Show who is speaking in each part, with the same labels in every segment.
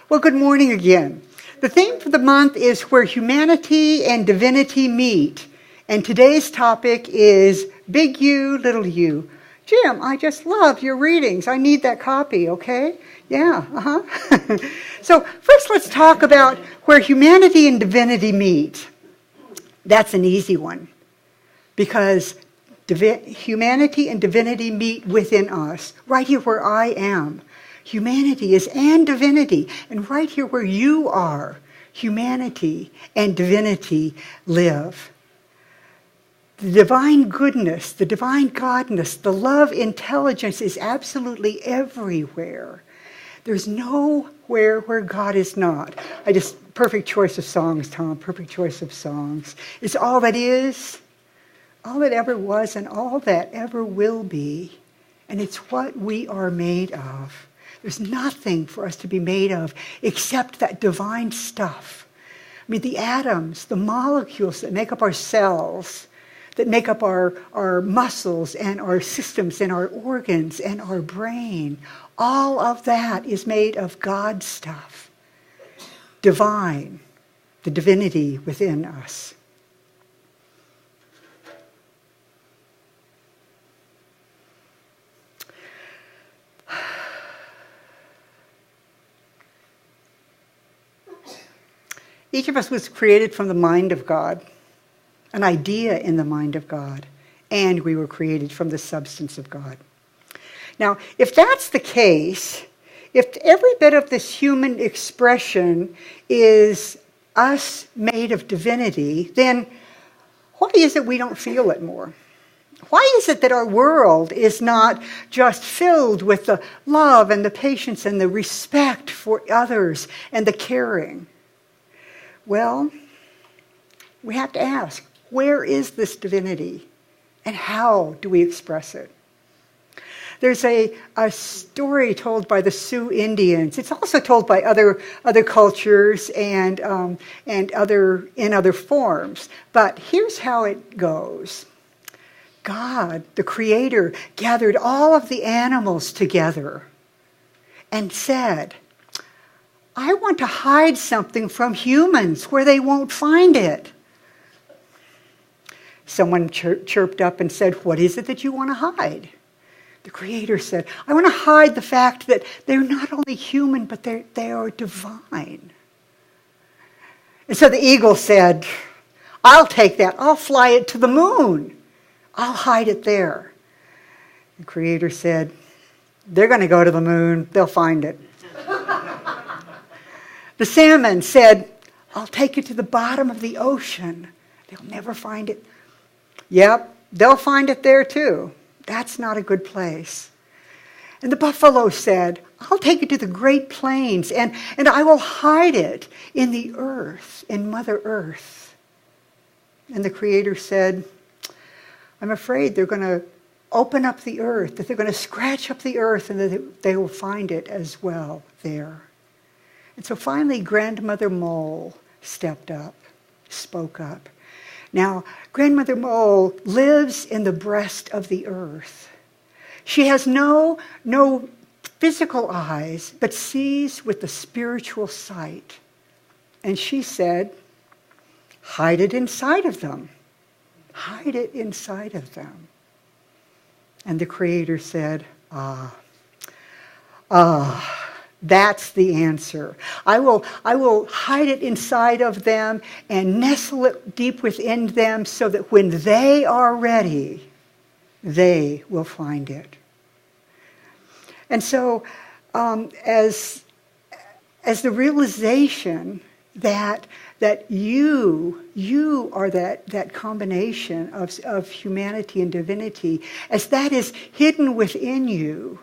Speaker 1: Well, good morning again. The theme for the month is where humanity and divinity meet. And today's topic is Big U, Little U. Jim, I just love your readings. I need that copy, okay? Yeah, So first let's talk about where humanity and divinity meet. That's an easy one because humanity and divinity meet within us, right here where I am. Humanity is and divinity, and right here where you are, humanity and divinity live. The divine goodness, the divine godness, the love intelligence is absolutely everywhere. There's nowhere where God is not. Perfect choice of songs, Tom, perfect choice of songs. It's all that is, all that ever was, and all that ever will be. And it's what we are made of. There's nothing for us to be made of except that divine stuff. I mean, the atoms, the molecules that make up our cells, that make up our muscles and our systems and our organs and our brain, all of that is made of God stuff. Divine, the divinity within us. Each of us was created from the mind of God, an idea in the mind of God, and we were created from the substance of God. Now, if that's the case, if every bit of this human expression is us made of divinity, then why is it we don't feel it more? Why is it that our world is not just filled with the love and the patience and the respect for others and the caring? Well, we have to ask, where is this divinity and how do we express it? There's a story told by the Sioux Indians. It's also told by other cultures and in other forms. But here's how it goes. God, the Creator, gathered all of the animals together and said, I want to hide something from humans where they won't find it. Someone chirped up and said, what is it that you want to hide? The Creator said, I want to hide the fact that they're not only human, but they are divine. And so the eagle said, I'll take that. I'll fly it to the moon. I'll hide it there. The Creator said, they're going to go to the moon. They'll find it. The salmon said, I'll take it to the bottom of the ocean. They'll never find it. Yep, they'll find it there too. That's not a good place. And the buffalo said, I'll take it to the Great Plains and I will hide it in the earth, in Mother Earth. And the Creator said, I'm afraid they're going to open up the earth, that they're going to scratch up the earth and that they will find it as well there. And so finally, Grandmother Mole stepped up, spoke up. Now, Grandmother Mole lives in the breast of the earth. She has no physical eyes, but sees with the spiritual sight. And she said, hide it inside of them. Hide it inside of them. And the Creator said, that's the answer. I will hide it inside of them and nestle it deep within them so that when they are ready, they will find it. And so as the realization that you are that combination of humanity and divinity, as that is hidden within you,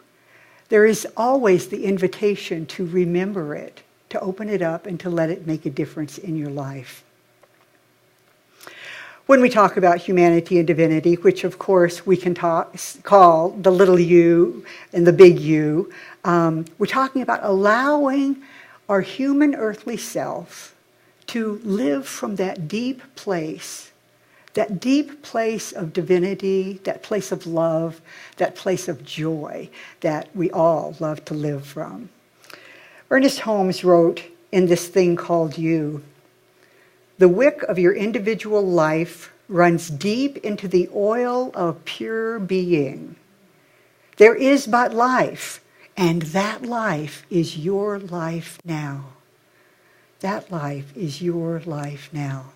Speaker 1: there is always the invitation to remember it, to open it up, and to let it make a difference in your life. When we talk about humanity and divinity, which of course we can call the little u and the big U, we're talking about allowing our human earthly self to live from that deep place of divinity, that place of love, that place of joy that we all love to live from. Ernest Holmes wrote in this thing called you, "The wick of your individual life runs deep into the oil of pure being. There is but life, and that life is your life now." That life is your life now.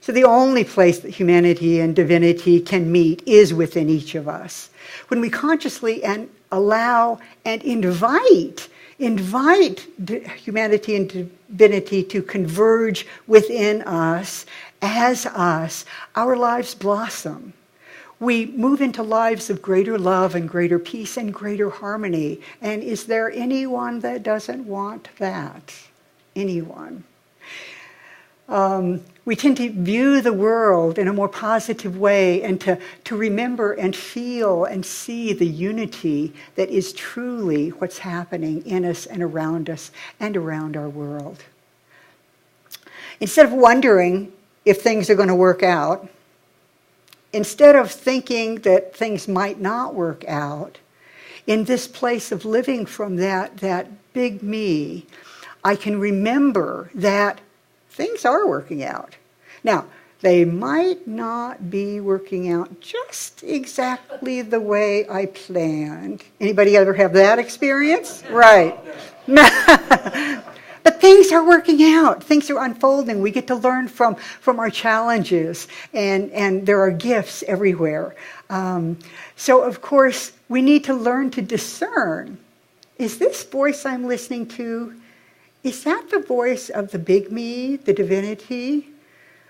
Speaker 1: So the only place that humanity and divinity can meet is within each of us. When we consciously allow and invite humanity and divinity to converge within us, as us, our lives blossom. We move into lives of greater love and greater peace and greater harmony. And is there anyone that doesn't want that? Anyone? We tend to view the world in a more positive way and to remember and feel and see the unity that is truly what's happening in us and around our world. Instead of wondering if things are going to work out, instead of thinking that things might not work out, in this place of living from that big me, I can remember that things are working out. Now, they might not be working out just exactly the way I planned. Anybody ever have that experience? Right. But things are working out. Things are unfolding. We get to learn from our challenges, and there are gifts everywhere. So, of course, we need to learn to discern. Is this voice I'm listening to, is that the voice of the big me, the divinity?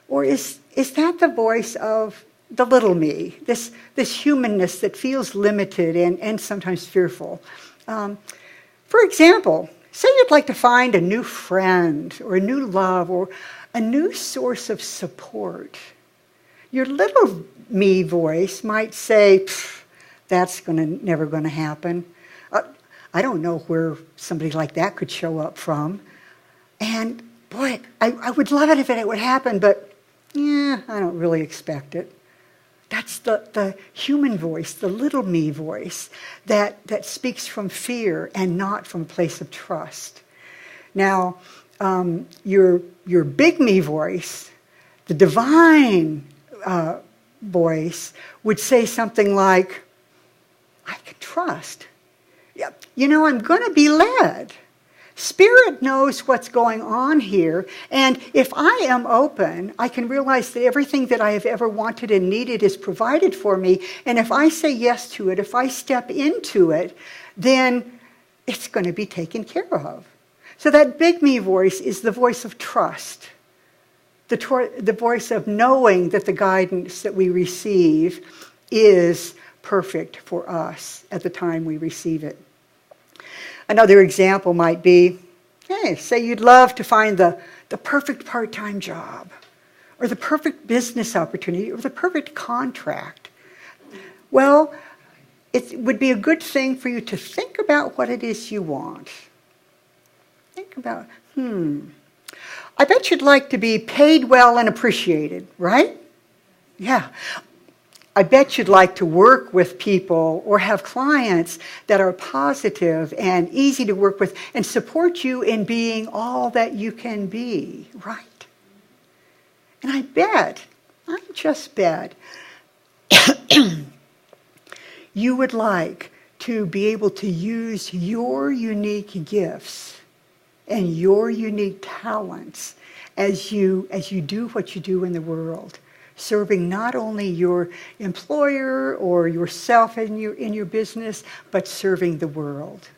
Speaker 1: Or is that the voice of the little me, this humanness that feels limited and sometimes fearful? For example, say you'd like to find a new friend or a new love or a new source of support. Your little me voice might say, that's never going to happen. I don't know where somebody like that could show up from. And boy, I would love it if it would happen, but I don't really expect it. That's the human voice, the little me voice, that speaks from fear and not from a place of trust. Now, your big me voice, the divine voice, would say something like, I can trust. I'm going to be led. Spirit knows what's going on here, and if I am open, I can realize that everything that I have ever wanted and needed is provided for me, and if I say yes to it, if I step into it, then it's going to be taken care of. So that big me voice is the voice of trust, the voice of knowing that the guidance that we receive is perfect for us at the time we receive it. Another example might be, say you'd love to find the perfect part-time job, or the perfect business opportunity, or the perfect contract. Well, it would be a good thing for you to think about what it is you want. Think about, I bet you'd like to be paid well and appreciated, right? Yeah. I bet you'd like to work with people or have clients that are positive and easy to work with and support you in being all that you can be, right? And I just bet, you would like to be able to use your unique gifts and your unique talents as you do what you do in the world. Serving not only your employer or yourself in your business, but serving the world.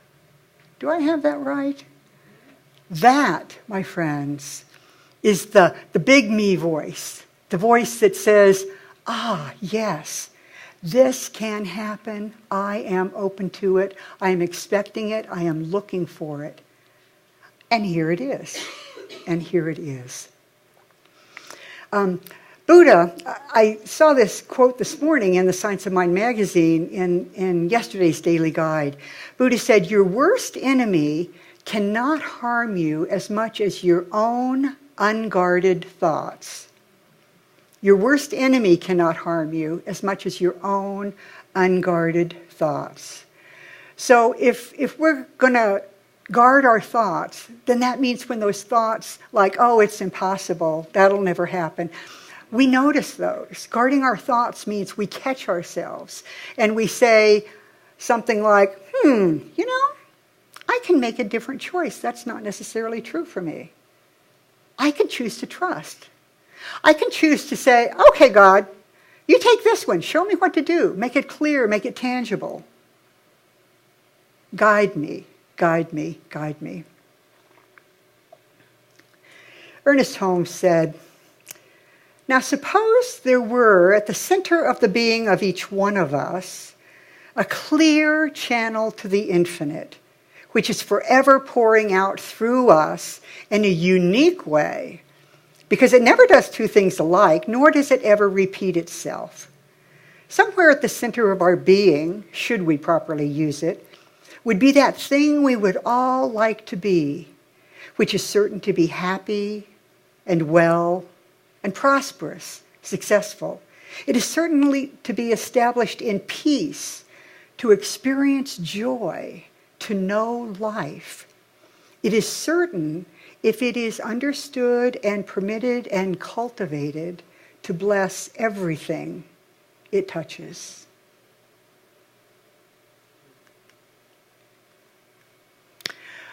Speaker 1: Do I have that right? That, my friends, is the big me voice. The voice that says, yes, this can happen. I am open to it. I am expecting it. I am looking for it. And here it is. And here it is. Buddha, I saw this quote this morning in the Science of Mind magazine in yesterday's daily guide. Buddha said, your worst enemy cannot harm you as much as your own unguarded thoughts. Your worst enemy cannot harm you as much as your own unguarded thoughts. So if we're going to guard our thoughts, then that means when those thoughts like, oh, it's impossible, that'll never happen, we notice those. Guarding our thoughts means we catch ourselves and we say something like, I can make a different choice. That's not necessarily true for me. I can choose to trust. I can choose to say, okay, God, you take this one. Show me what to do. Make it clear. Make it tangible. Guide me, guide me, guide me. Ernest Holmes said, now suppose there were at the center of the being of each one of us a clear channel to the infinite, which is forever pouring out through us in a unique way, because it never does two things alike, nor does it ever repeat itself. Somewhere at the center of our being, should we properly use it, would be that thing we would all like to be, which is certain to be happy and well and prosperous, successful. It is certainly to be established in peace, to experience joy, to know life. It is certain, if it is understood and permitted and cultivated, to bless everything it touches.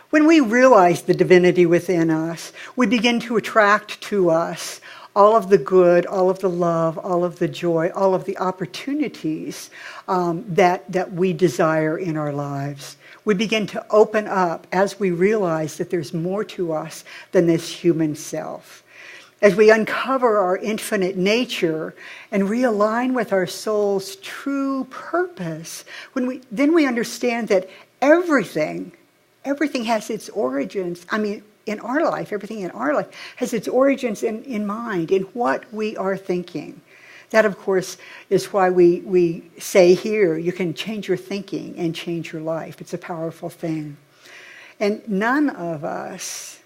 Speaker 1: When we realize the divinity within us, we begin to attract to us all of the good, all of the love, all of the joy, all of the opportunities that we desire in our lives. We begin to open up as we realize that there's more to us than this human self. As we uncover our infinite nature and realign with our soul's true purpose, then we understand that everything has its origins. In our life, everything in our life has its origins in mind, in what we are thinking. That, of course, is why we say here, you can change your thinking and change your life. It's a powerful thing. And none of us,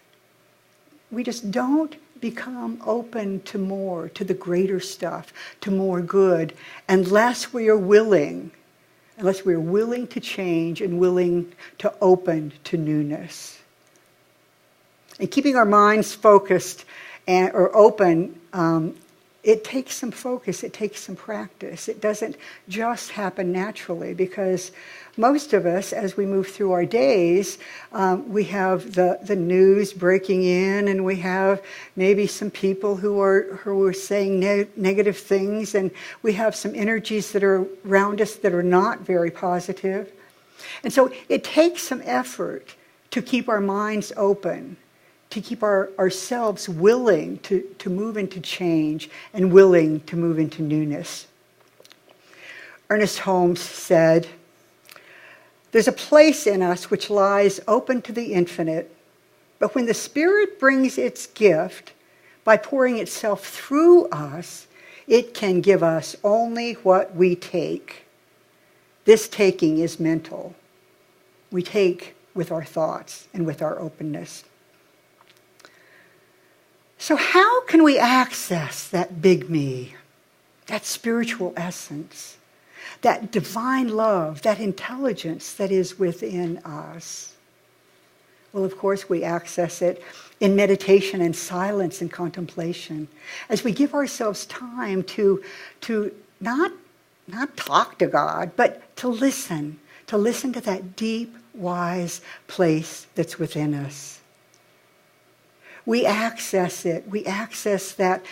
Speaker 1: we just don't become open to more, to the greater stuff, to more good, unless we are willing to change and willing to open to newness. And keeping our minds focused or open, it takes some focus, it takes some practice. It doesn't just happen naturally, because most of us, as we move through our days, we have the news breaking in, and we have maybe some people who are saying negative things, and we have some energies that are around us that are not very positive. And so it takes some effort to keep our minds open, to keep ourselves willing to move into change and willing to move into newness. Ernest Holmes said, there's a place in us which lies open to the infinite, but when the Spirit brings its gift, by pouring itself through us, it can give us only what we take. This taking is mental. We take with our thoughts and with our openness. So how can we access that big me, that spiritual essence, that divine love, that intelligence that is within us? Well, of course, we access it in meditation and silence and contemplation, as we give ourselves time to not talk to God, but to listen to that deep, wise place that's within us. We access it. We access that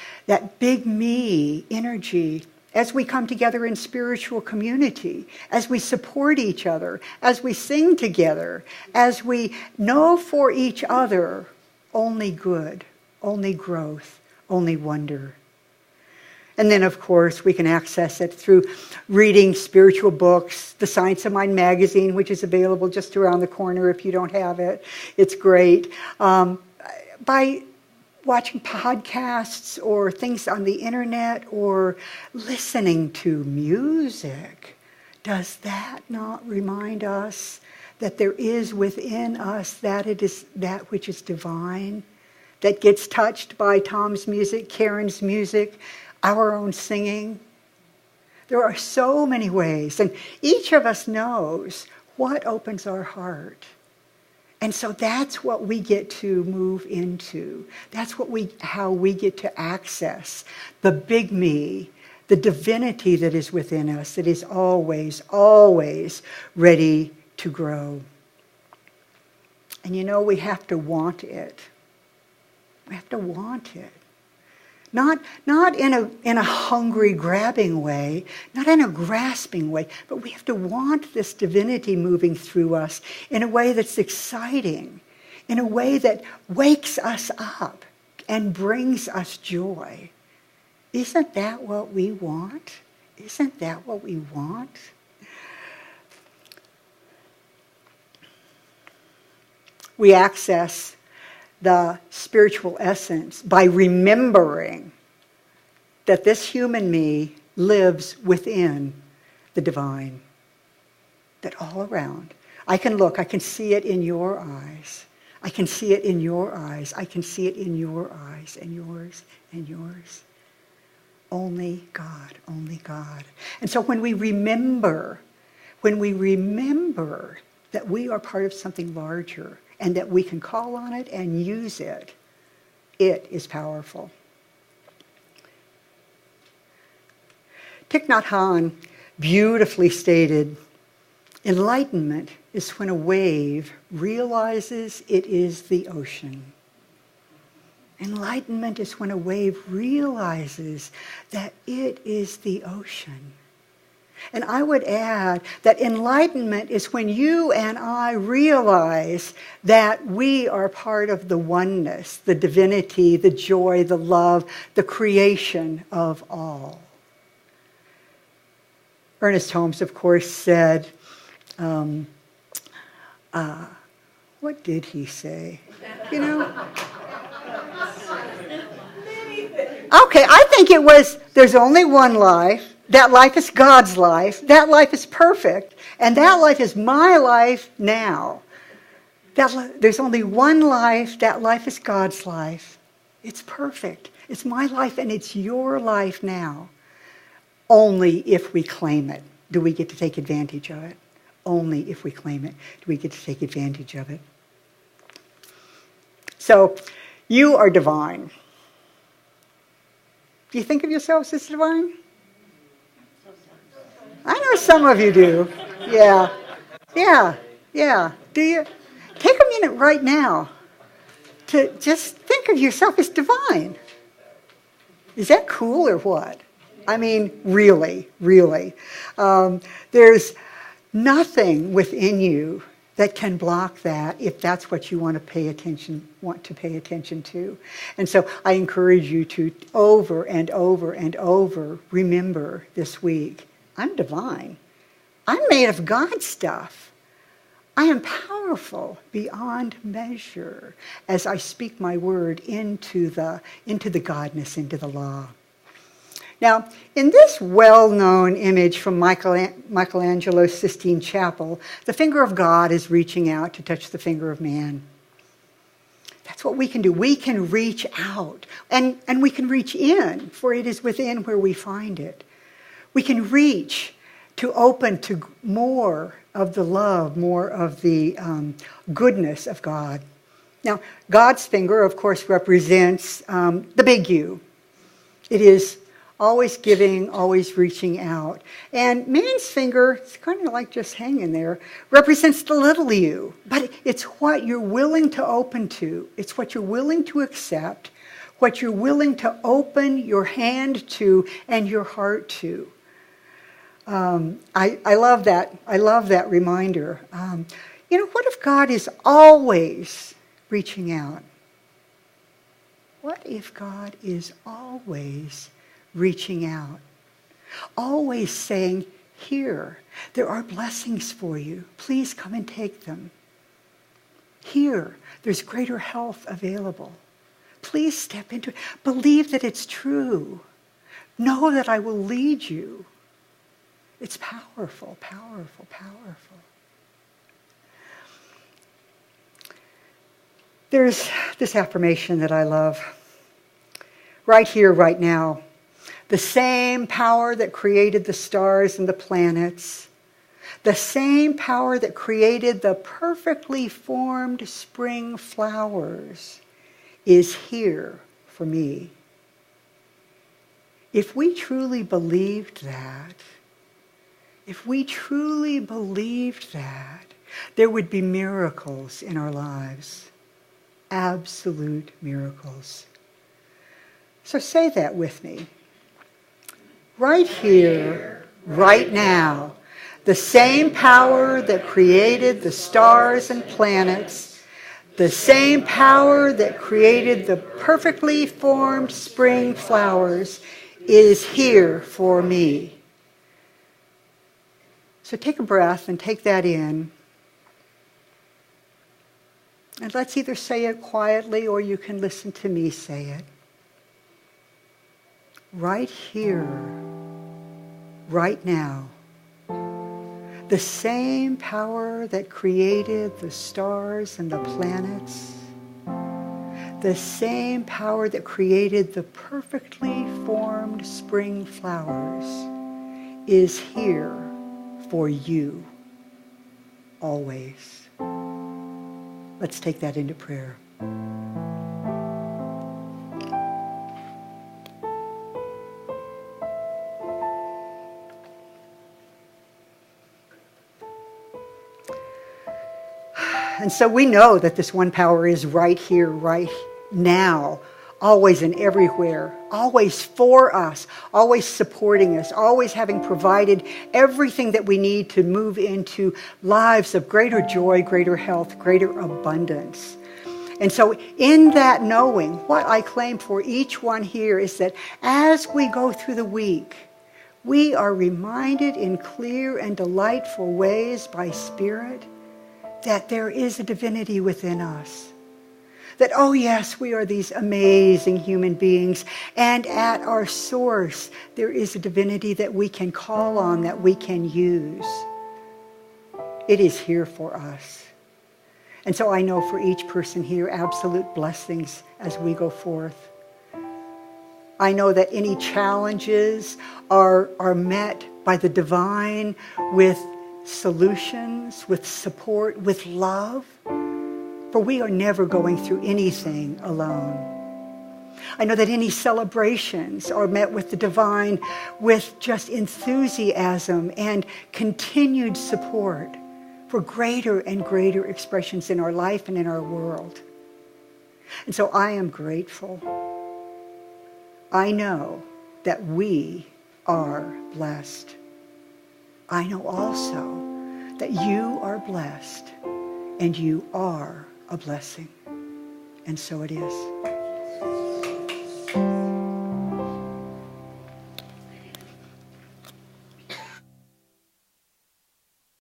Speaker 1: big me energy as we come together in spiritual community, as we support each other, as we sing together, as we know for each other only good, only growth, only wonder. And then, of course, we can access it through reading spiritual books, the Science of Mind magazine, which is available just around the corner if you don't have it. It's great. By watching podcasts or things on the internet or listening to music, does that not remind us that there is within us that it is that which is divine, that gets touched by Tom's music, Karen's music, our own singing? There are so many ways, and each of us knows what opens our heart. And so that's what we get to move into. That's how we get to access the big me, the divinity that is within us, that is always, always ready to grow. And we have to want it. We have to want it. Not in a hungry, grabbing way, not in a grasping way, but we have to want this divinity moving through us in a way that's exciting, in a way that wakes us up and brings us joy. Isn't that what we want? Isn't that what we want? We access the spiritual essence by remembering that this human me lives within the divine. That all around. I can look, I can see it in your eyes. I can see it in your eyes. I can see it in your eyes and yours and yours. Only God, only God. And so when we remember that we are part of something larger, and that we can call on it and use it, it is powerful. Thich Nhat Hanh beautifully stated, enlightenment is when a wave realizes it is the ocean. Enlightenment is when a wave realizes that it is the ocean. And I would add that enlightenment is when you and I realize that we are part of the oneness, the divinity, the joy, the love, the creation of all. Ernest Holmes, of course, said, what did he say? Okay, I think it was, there's only one life. That life is God's life. That life is perfect. And that life is my life now. There's only one life. That life is God's life. It's perfect. It's my life and it's your life now. Only if we claim it do we get to take advantage of it. Only if we claim it do we get to take advantage of it. So, you are divine. Do you think of yourselves as divine? I know some of you do. Yeah. Do you? Take a minute right now to just think of yourself as divine. Is that cool or what? I mean, really. There's nothing within you that can block that if that's what you want to pay attention to. And so I encourage you to over and over and over remember this week, I'm divine. I'm made of God stuff. I am powerful beyond measure as I speak my word into the godness, into the law. Now, in this well-known image from Michelangelo's Sistine Chapel, the finger of God is reaching out to touch the finger of man. That's what we can do. We can reach out, and we can reach in, for it is within where we find it. We can reach to open to more of the love, more of the goodness of God. Now, God's finger, of course, represents the big U. It is always giving, always reaching out. And man's finger, it's kind of like just hanging there, represents the little u. But it's what you're willing to open to. It's what you're willing to accept, what you're willing to open your hand to and your heart to. I love that. I love that reminder. What if God is always reaching out? What if God is always reaching out? Always saying, here, there are blessings for you. Please come and take them. Here, there's greater health available. Please step into it. Believe that it's true. Know that I will lead you. It's powerful, powerful, powerful. There's this affirmation that I love. Right here, right now. The same power that created the stars and the planets, The same power that created the perfectly formed spring flowers is here for me. If we truly believed that, there would be miracles in our lives. Absolute miracles. So say that with me. Right here, right now, the same power that created the stars and planets, the same power that created the perfectly formed spring flowers is here for me. So take a breath and take that in. And let's either say it quietly or you can listen to me say it. Right here, right now, the same power that created the stars and the planets, the same power that created the perfectly formed spring flowers is here for you, always. Let's take that into prayer. And so we know that this one power is right here, right now, always and everywhere, always for us, always supporting us, always having provided everything that we need to move into lives of greater joy, greater health, greater abundance. And so in that knowing, what I claim for each one here is that as we go through the week, we are reminded in clear and delightful ways by Spirit that there is a divinity within us. That, oh yes, we are these amazing human beings, and at our source, there is a divinity that we can call on, that we can use. It is here for us. And so I know for each person here, absolute blessings as we go forth. I know that any challenges are met by the divine with solutions, with support, with love. For we are never going through anything alone. I know that any celebrations are met with the divine with just enthusiasm and continued support for greater and greater expressions in our life and in our world. And so I am grateful. I know that we are blessed. I know also that you are blessed and you are a blessing. And so it is.